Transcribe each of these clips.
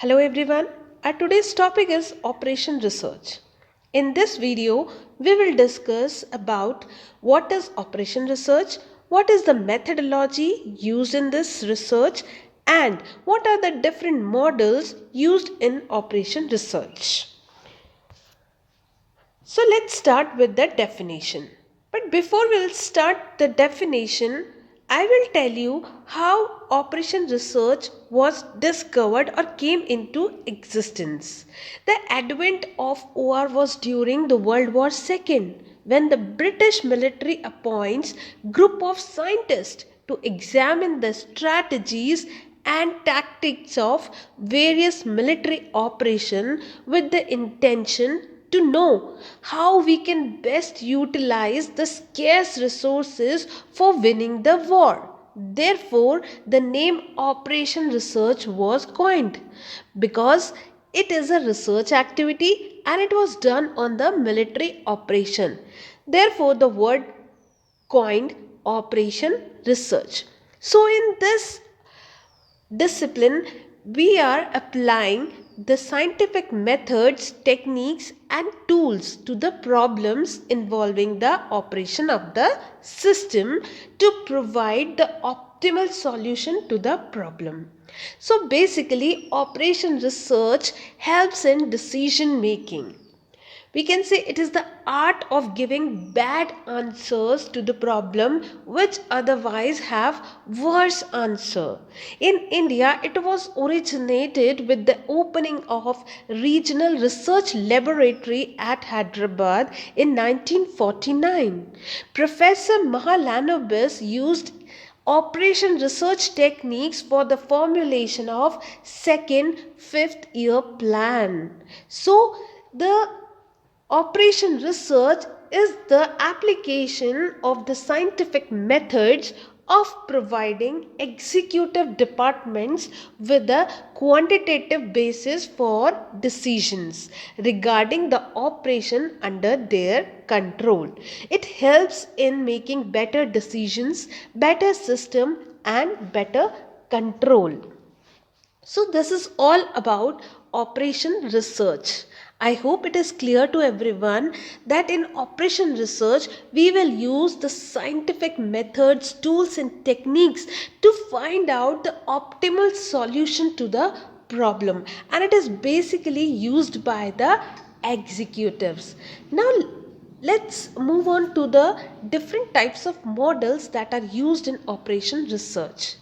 Hello everyone, our today's topic is Operation Research. In this video, we will discuss about what is Operation Research, what is the methodology used in this research, and what are the different models used in Operation Research. So let's start with the definition. But before we'll start the definition, I will tell you how Operation Research was discovered or came into existence. The advent of OR was during the World War II, when the British military appoints group of scientists to examine the strategies and tactics of various military operations with the intention to know how we can best utilize the scarce resources for winning the war. Therefore, the name Operation Research was coined because it is a research activity and it was done on the military operation. Therefore, the word coined Operation Research. So, in this discipline, we are applying the scientific methods, techniques, and tools to the problems involving the operation of the system to provide the optimal solution to the problem. So, basically, operation research helps in decision making. We can say it is the art of giving bad answers to the problem which otherwise have worse answer. In India, it was originated with the opening of regional research laboratory at Hyderabad in 1949. Professor Mahalanobis used operation research techniques for the formulation of second fifth year plan. So the Operation research is the application of the scientific methods of providing executive departments with a quantitative basis for decisions regarding the operation under their control. It helps in making better decisions, better system, and better control. So, this is all about operation research. I hope it is clear to everyone that in operation research, we will use the scientific methods, tools, and techniques to find out the optimal solution to the problem, and it is basically used by the executives. Now, let's move on to the different types of models that are used in operation research.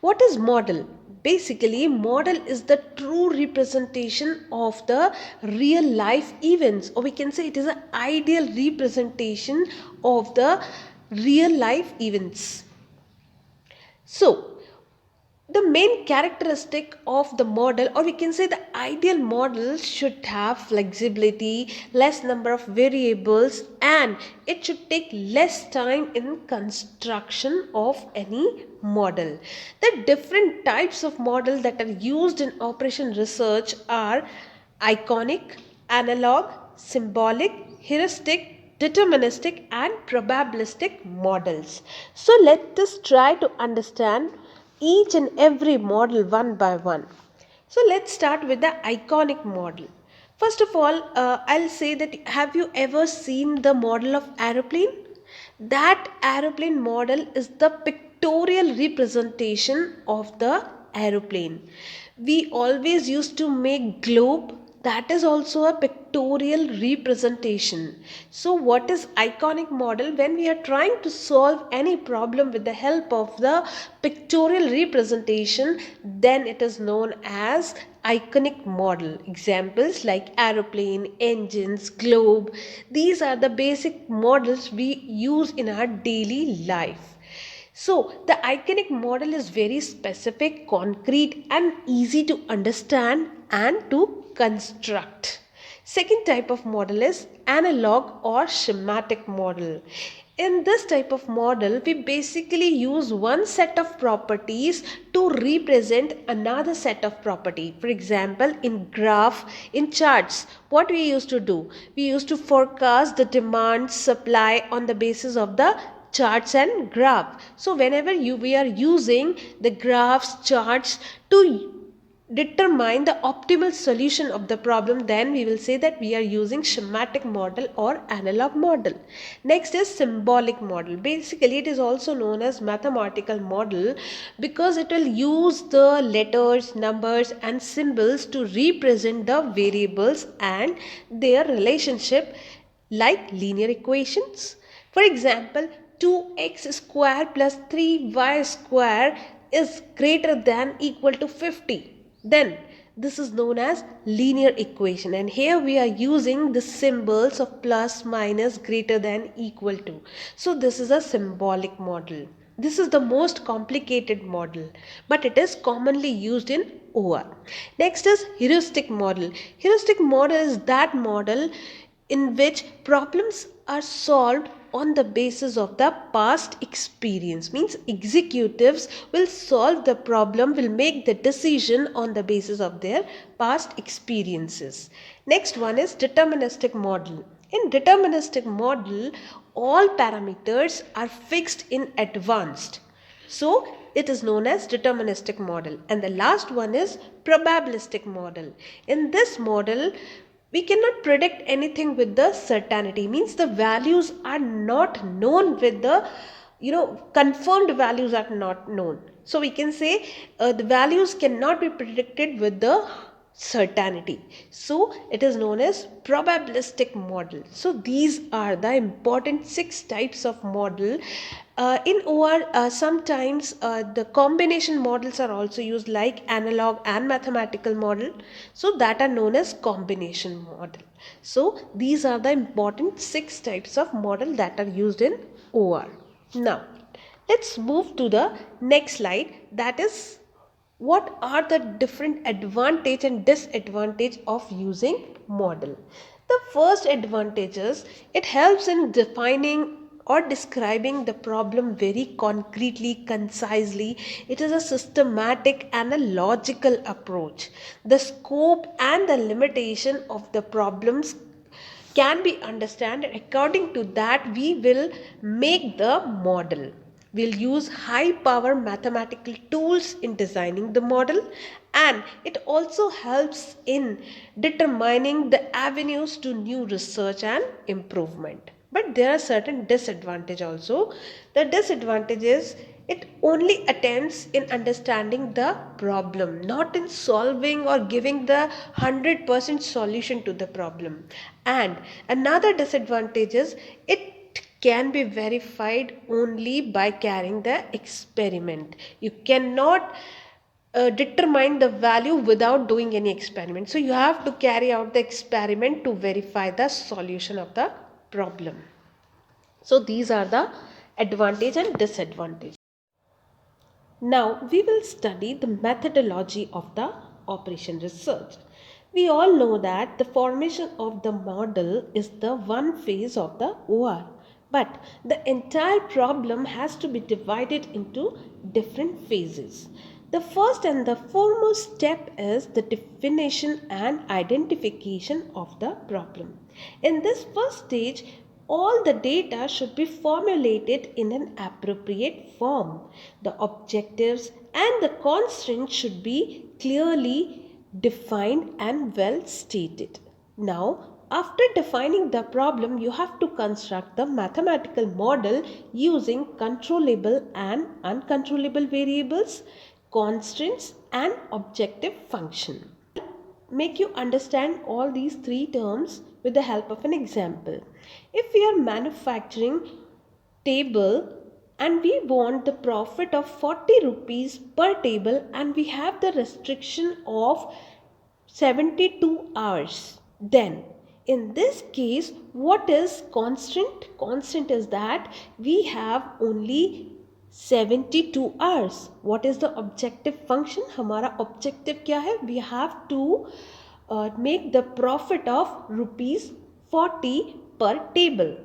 What is model? Basically, model is the true representation of the real life events, or we can say it is an ideal representation of the real life events. So, the main characteristic of the model, or we can say the ideal model, should have flexibility, less number of variables, and it should take less time in construction of any model. The different types of model that are used in operation research are iconic, analog, symbolic, heuristic, deterministic, and probabilistic models. So let us try to understand each and every model one by one. So let's start with the iconic model. First of all, I'll say that have you ever seen the model of aeroplane? That aeroplane model is the pictorial representation of the aeroplane. We always used to make globe, that is also a pictorial representation. So what is iconic model? When we are trying to solve any problem with the help of the pictorial representation, then it is known as iconic model. Examples like aeroplane, engines, globe, these are the basic models we use in our daily life. So, the iconic model is very specific, concrete, and easy to understand and to construct. Second type of model is analog or schematic model. In this type of model, we basically use one set of properties to represent another set of property. For example, in graph, in charts, what we used to do? We used to forecast the demand, supply on the basis of the charts and graph. So whenever we are using the graphs, charts to determine the optimal solution of the problem, then we will say that we are using schematic model or analog model. Next is symbolic model. Basically it is also known as mathematical model because it will use the letters, numbers and symbols to represent the variables and their relationship, like linear equations. For example, 2x square plus 3y square is greater than equal to 50. Then this is known as linear equation, and here we are using the symbols of plus, minus, greater than, equal to. So this is a symbolic model. This is the most complicated model, but it is commonly used in OR. Next is heuristic model. Heuristic model is that model in which problems are solved on the basis of the past experience. Means executives will solve the problem, will make the decision on the basis of their past experiences. Next one is deterministic model. In deterministic model, all parameters are fixed in advance. So it is known as deterministic model. And the last one is probabilistic model. In this model, we cannot predict anything with the certainty. Means the values are not known with the, confirmed values are not known. So we can say the values cannot be predicted with the certainty. So it is known as probabilistic model. So these are the important 6 types of model. In OR, sometimes the combination models are also used, like analog and mathematical model. So that are known as combination model. So these are the important 6 types of model that are used in OR. Now let's move to the next slide, that is what are the different advantage and disadvantage of using model. The first advantage is it helps in defining or describing the problem very concretely, concisely. It is a systematic and a logical approach. The scope and the limitation of the problems can be understood. According to that, we will make the model. We'll use high power mathematical tools in designing the model, and it also helps in determining the avenues to new research and improvement. But there are certain disadvantages also. The disadvantage is it only attempts in understanding the problem, not in solving or giving the 100% solution to the problem. And another disadvantage is it can be verified only by carrying the experiment. You cannot determine the value without doing any experiment. So you have to carry out the experiment to verify the solution of the problem. So these are the advantage and disadvantage. Now we will study the methodology of the operation research. We all know that the formation of the model is the one phase of the OR, but the entire problem has to be divided into different phases. The first and the foremost step is the definition and identification of the problem. In this first stage, all the data should be formulated in an appropriate form. The objectives and the constraints should be clearly defined and well stated. Now, after defining the problem, you have to construct the mathematical model using controllable and uncontrollable variables, constraints, and objective function. Make you understand all these 3 terms with the help of an example. If we are manufacturing table and we want the profit of 40 rupees per table, and we have the restriction of 72 hours, then in this case, what is constant? Constant is that we have only 72 hours. What is the objective function? हमारा objective क्या है? We have to make the profit of rupees 40 per table.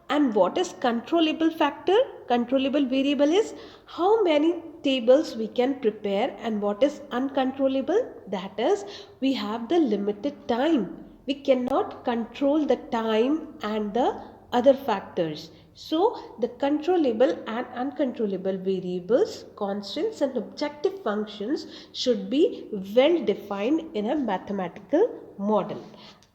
And what is controllable factor? Controllable variable is how many tables we can prepare, and what is uncontrollable? That is, we have the limited time. We cannot control the time and the other factors. So the controllable and uncontrollable variables, constants and objective functions should be well defined in a mathematical model.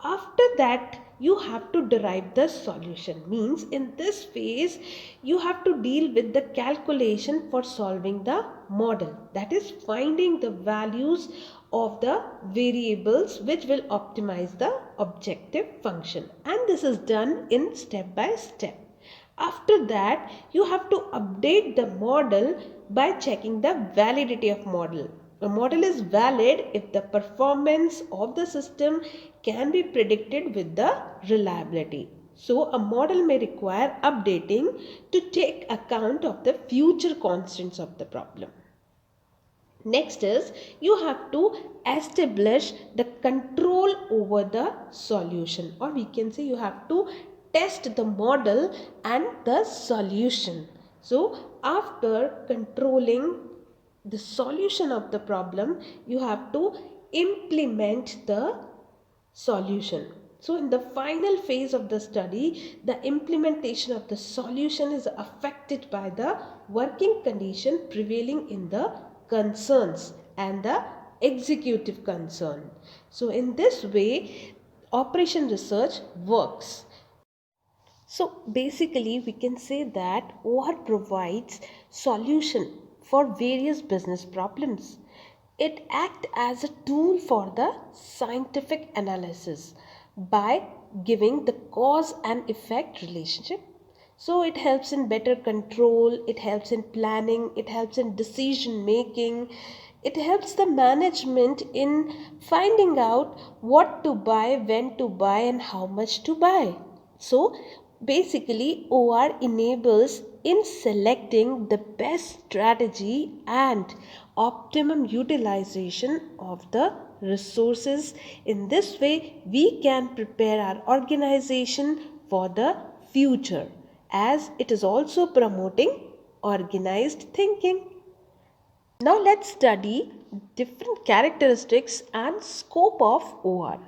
After that, you have to derive the solution. Means in this phase, you have to deal with the calculation for solving the model. That is finding the values of the variables which will optimize the objective function. And this is done in step by step. After that, you have to update the model by checking the validity of model. A model is valid if the performance of the system can be predicted with the reliability. So a model may require updating to take account of the future constants of the problem. Next is you have to establish the control over the solution, or we can say you have to test the model and the solution. So after controlling the solution of the problem, you have to implement the solution. So in the final phase of the study, the implementation of the solution is affected by the working condition prevailing in the concerns and the executive concern. So in this way, operation research works. So basically we can say that OR provides solution for various business problems. It acts as a tool for the scientific analysis by giving the cause and effect relationship. So it helps in better control, it helps in planning, it helps in decision making, it helps the management in finding out what to buy, when to buy, and how much to buy. So basically, OR enables in selecting the best strategy and optimum utilization of the resources. In this way, we can prepare our organization for the future, as it is also promoting organized thinking. Now let's study different characteristics and scope of OR.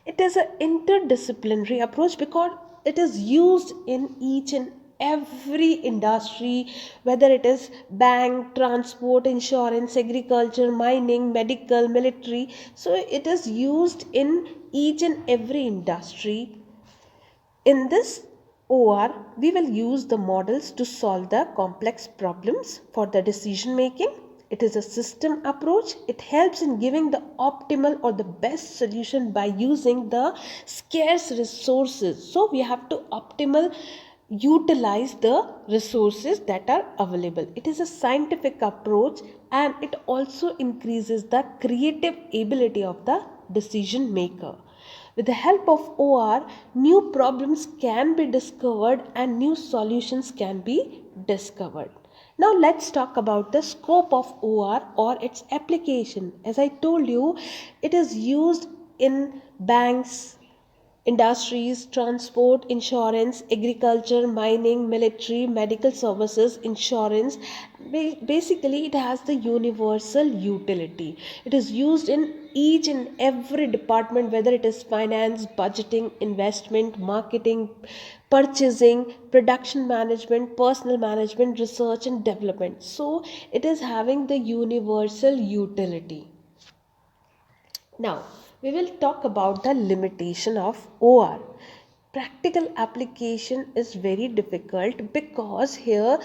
It is an interdisciplinary approach because it is used in each and every industry, whether it is bank, transport, insurance, agriculture, mining, medical, military. So it is used in each and every industry. In this OR, we will use the models to solve the complex problems for the decision making. It is a system approach. It helps in giving the optimal or the best solution by using the scarce resources. So we have to optimal utilize the resources that are available. It is a scientific approach, and it also increases the creative ability of the decision maker. With the help of OR, new problems can be discovered and new solutions can be discovered. Now let's talk about the scope of OR or its application. As I told you, it is used in banks, industries, transport, insurance, agriculture, mining, military, medical services, insurance. Basically, it has the universal utility. It is used in each and every department, whether it is finance, budgeting, investment, marketing, purchasing, production management, personal management, research, and development. So, it is having the universal utility. Now, we will talk about the limitation of OR. Practical application is very difficult because here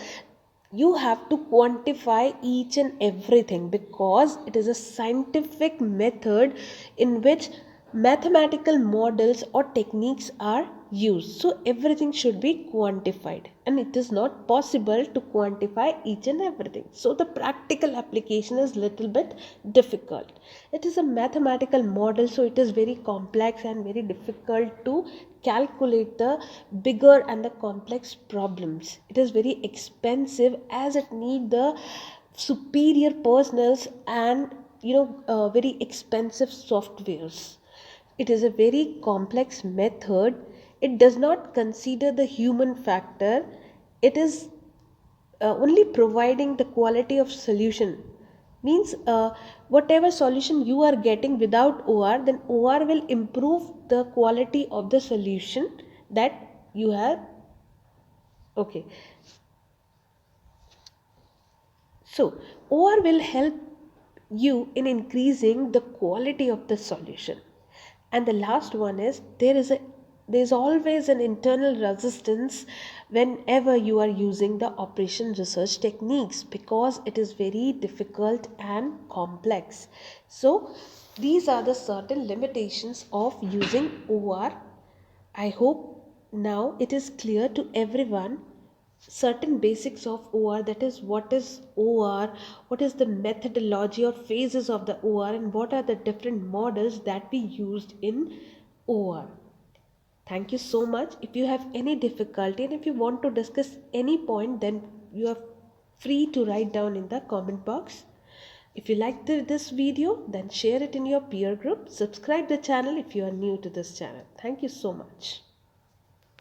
you have to quantify each and everything, because it is a scientific method in which mathematical models or techniques are used. So everything should be quantified, and it is not possible to quantify each and everything. So the practical application is little bit difficult. It is a mathematical model, so it is very complex and very difficult to calculate the bigger and the complex problems. It is very expensive as it need the superior personals and very expensive softwares. It is a very complex method. It does not consider the human factor. It is only providing the quality of solution. Means whatever solution you are getting without OR, then OR will improve the quality of the solution that you have Okay, so OR will help you in increasing the quality of the solution. And the last one is there's always an internal resistance whenever you are using the operation research techniques because it is very difficult and complex. So these are the certain limitations of using OR. I hope now it is clear to everyone certain basics of OR, that is what is OR, what is the methodology or phases of the OR, and what are the different models that we used in OR. Thank you so much. If you have any difficulty and if you want to discuss any point, then you are free to write down in the comment box. If you liked this video, then share it in your peer group. Subscribe the channel if you are new to this channel. Thank you so much.